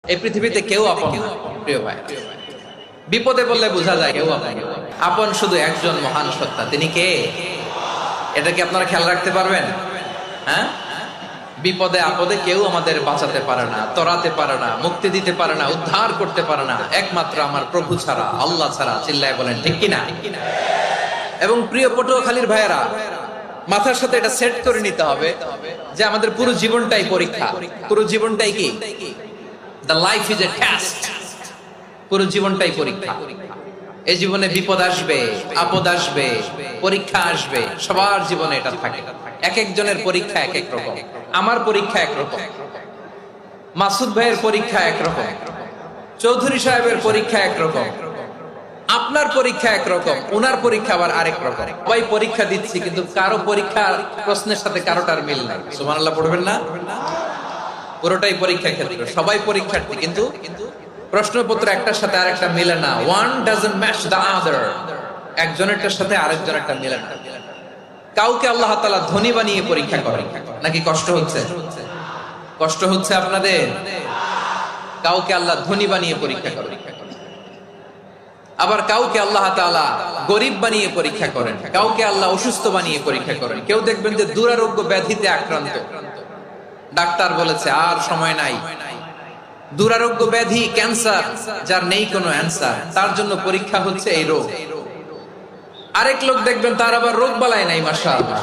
এই পৃথিবীতে কেউ আপন না প্রিয় ভাই। বিপদে বললে বোঝা যায় কেউ আপন না। আপন শুধু একজন মহান সত্তা, তিনি কে? এটা কি আপনারা খেয়াল রাখতে পারবেন? হ্যাঁ, বিপদে আপদে কেউ আমাদের বাঁচাতে পারে না, তরাতে পারে না, মুক্তি দিতে পারে না, উদ্ধার করতে পারে না, একমাত্র আমার প্রভু ছাড়া, আল্লাহ ছাড়া। চিল্লায় বলেন ঠিক কিনা? এবং প্রিয় পটুয়াখালীর ভাইয়েরা, মাথার সাথে এটা সেট করে নিতে হবে যে আমাদের পুরো জীবনটাই পরীক্ষা। পুরো জীবনটাই কি? The life is a test. পুরো জীবনটাই পরীক্ষা। এই জীবনে বিপদ আসবে, আপদ আসবে, পরীক্ষা আসবে, সবার জীবনে এটা থাকে। এক একজনের পরীক্ষা এক এক রকম। আমার পরীক্ষা একরকম, মাসুদ ভাইয়ের পরীক্ষা একরকম, চৌধুরী সাহেবের পরীক্ষা একরকম, আপনার পরীক্ষা একরকম, উনার পরীক্ষা আবার আরেক রকম। সবাই পরীক্ষা দিচ্ছি, কিন্তু কারো পরীক্ষার প্রশ্নের সাথে কারোটার মিল নাই। সুবহানাল্লাহ পড়বেন না? পুরোটাই পরীক্ষা ক্ষেত্র, সবাই পরীক্ষার্থী, কিন্তু প্রশ্নপত্র একটার সাথে আরেকটা মিলে না। One doesn't match the other. একজনেরটার সাথে আরেকজনেরটা মিলে না। কাউকে আল্লাহ তাআলা ধনী বানিয়ে পরীক্ষা করেন। নাকি কষ্ট হচ্ছে? কষ্ট হচ্ছে আপনাদের? কাউকে আল্লাহ ধনী বানিয়ে পরীক্ষা করেন, আবার কাউকে আল্লাহ তাআলা গরিব বানিয়ে পরীক্ষা করেন, কাউকে আল্লাহ অসুস্থ বানিয়ে পরীক্ষা করেন। কেউ দেখবেন যে দুরারোগ্য ব্যাধিতে আক্রান্ত, ডাক্তার বলেছে আর সময় নাই, দুরারোগ্য ব্যাধি, ক্যান্সার, যার নেই কোনো অ্যান্সার, তার জন্য পরীক্ষা হচ্ছে এই রোগ। আরেক লোক দেখবেন তার আবার রোগ বালাই নাই, মাশাআল্লাহ,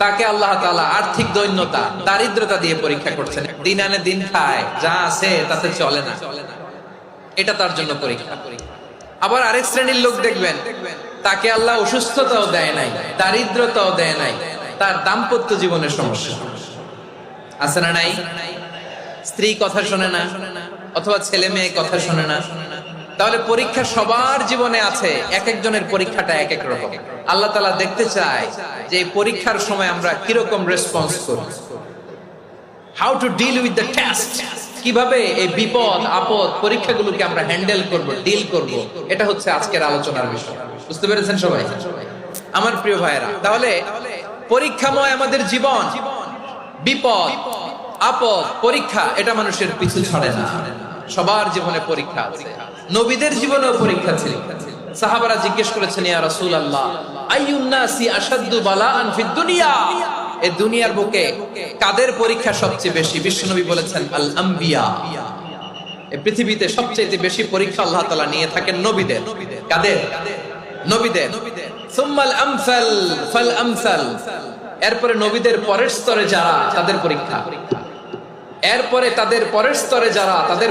তাকে আল্লাহ তাআলা আর্থিক দৈন্যতা, দারিদ্রতা দিয়ে পরীক্ষা করছেন। দিন আনে দিন খায়, যা আছে তাতে চলে না, এটা তার জন্য পরীক্ষা। আবার আরেক শ্রেণীর লোক দেখবেন তাকে আল্লাহ অসুস্থতাও দেয় নাই, দারিদ্রতাও দেয় নাই, তার দাম্পত্য জীবনের সমস্যা আছে না নাই? স্ত্রী কথা শোনে না, অথবা ছেলে মেয়ে কথা শোনে না। তাহলে পরীক্ষা সবার জীবনে আছে, এক একজনের পরীক্ষাটা এক এক রকম। আল্লাহ তাআলা দেখতে চায় যে এই পরীক্ষার সময় আমরা কিরকম রেসপন্স করি, how to deal with the test, কিভাবে এই বিপদ আপদ পরীক্ষাগুলোকে আমরা হ্যান্ডেল করব, ডিল করব। এটা হচ্ছে আজকের আলোচনার বিষয়। বুঝতে পেরেছেন সবাই? আমার প্রিয় ভাইয়েরা, তাহলে পরীক্ষাময় আমাদের জীবন। বিপদ আপদ পরীক্ষা, এটা মানুষের পিছু ছাড়ে না। সবার জীবনে পরীক্ষা আছে। নবীদের জীবনেও পরীক্ষা ছিল। সাহাবারা জিজ্ঞেস করেছেন, ইয়া রাসূলুল্লাহ, আইয়ুন নাসি আশাদ্দু বালাআন ফিদ দুনিয়া, এই দুনিয়ার বুকে কাদের পরীক্ষা সবচেয়ে বেশি? বিশ্বনবী বলেছেন, আল আম্বিয়া। এই পৃথিবীতে সবচেয়ে বেশি পরীক্ষা আল্লাহ তাআলা নিয়ে থাকেন নবীদের। কাদের? নবীদের। সুম্মাল আমসাল ফাল আমসাল, এরপরে নবীদের পরের স্তরে যারা, তাদের পরীক্ষা। এরপরে তাদের পরের স্তরে যারা, তাদের